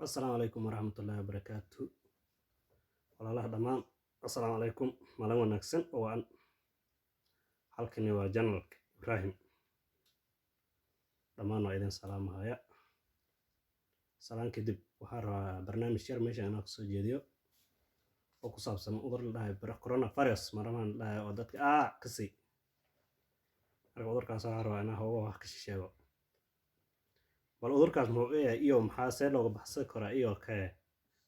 السلام عليكم ورحمة الله وبركاته. walaalaha dhammaan assalaamu calaykum maalin wanaagsan oo aan halkani waa janalka Ibrahim dhammaan waa idin salaamahaya salaan kadib waxaan rabaa barnaamij yar meesha inaan kusoo jeediyo oo ku saabsan cudur la dhahay coronavirus maramaan la dhahay oo dadka kasi marka cudurkaas waxaan rabaa inaan hoogo wax ka sheego bal cudurkaas muxuu yahay iyo maxaa see looga baxsan karaa iyo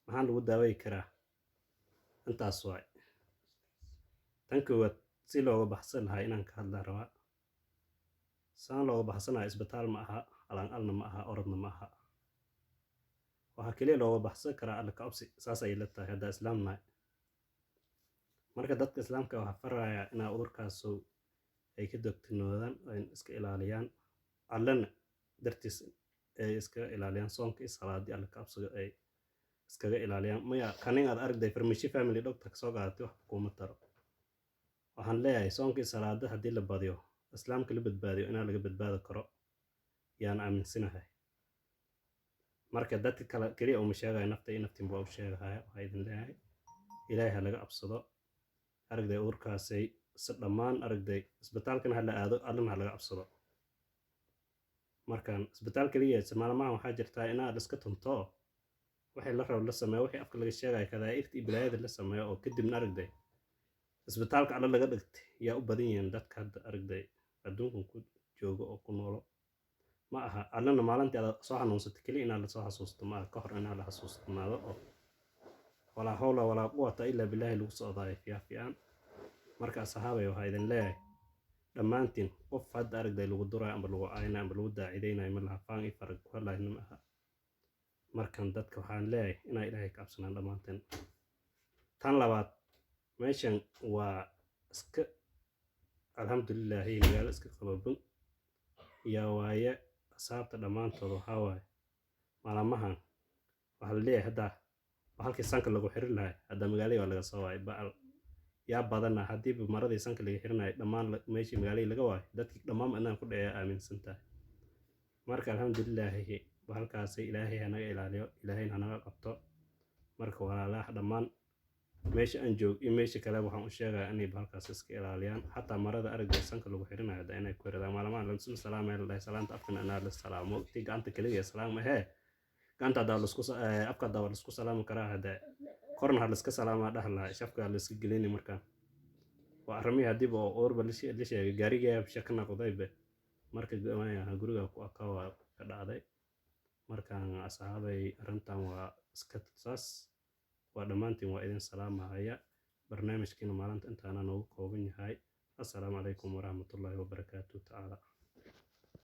maxaan lagu daaweyn karaa intaas waay tan koowaad si looga baxsan lahaa inaan ka hadla rabaa saan looga baxsanayo isbitaal ma aha alna ma aha orodna ma aha waxaa kaliya looga baxsan karaa alla ka cabsi saas ay la tahay hadda islaamnahay marka dadka islaamka waxaa faraya inaa cudurkaas ay ka dogtinoodaan ay iska ilaaliyaan allana dartiis ay iska ilaaliyaan soonka iyo salaadii alla ka cabsiga ay iskaga ilaaliyaan maya kanin aad aragday farmashi family doctor ka soo qaadatay wax kuma taro waxaan leeyahay soonka iyo salaada haddii la badiyo islaamka la badbaadiyo inaa laga badbaado karo yaan aaminsanahay marka dadka kale kaliya uma sheegayo nafta iyo naftiin baa u sheegahaya waxaa idin leeyahay ilaahay ha laga cabsado aragday cudurkaasay si dhammaan aragday isbitaalkana ha la aado allana ha laga cabsado markaan isbitaal kaliya maalmahan waxaa jirtaa inaad iska tunto waxay la rabo la sameeyo wixii afka laga sheegay kadaa'irta iyo bilaayada la sameeyo oo kadibna aragday isbitaalka alla laga dhigtay yaa u badan yihiin dadka hadda aragday adduunkan ku joogo oo ku noolo ma aha allana maalintii aad soo xanuunsatay kaliya inaad lasoo xasuusto ma aha ka hor inaad la xasuustanaado oo walaa hawla walaa quwata ilaa bilaahi lagu socdaayo fiican marka saxaabay waxaa idin leeyahay dhammaantiin qof hadda aragday lagu durayo amba lagu aaynayo amba lagu daacidaynayo ma laha faan iyo farag wallaahi ma aha markan dadka waxaan leeyahay inaa ilaahay ka cabsanaan dhammaanteen tan labaad meeshan waa iska alxamdulilaahi magaalo iska qaboobin yaa waaye asaabta dhammaantood waxaa waaye maalmahan waxaa la leeyahay hadda halkii sanka lagu xirin lahay hadda magaalada waa laga soo waayay ba'al yaa badana haddiiba maradii sanka laga xirinayo dhammaan meeshii magaaladii laga waayo dadkii dhammaan inaan ku dhayaa aaminsan tahay marka alxamdulilaahi halkaasay ilaahay hanaga ilaaliyo ilaahayna hanaga qabto marka walaalaha dhammaan meesha aan joog iyo meesha kale waxaan u sheegayaa inay halkaas iska ilaaliyaan xataa marada aragga sanka lagu xirinayo hadda inay ku yirahdaan maalmahan la isku salaamay la salaanta afkan anaa la salaamo tii gacanta kaliya salaam gacanta daa la isku afka daa la isku salaamo karaa hadda korna ha la iska salaamaa dhahlaa shafka la iska gelini markaan waa arrimii hadiiba oo orba la sheegay gaariga shakana qodayba marka guriga ku akawa ka dhacday markaan asxaabay arrintan waa iska saas waa dhammaantiin waa idin salaamahaya barnaamijkiina maalinta intaana noogu kooban yahay assalaamu calaykum waraxmatullaahi wabarakaatuh tacaala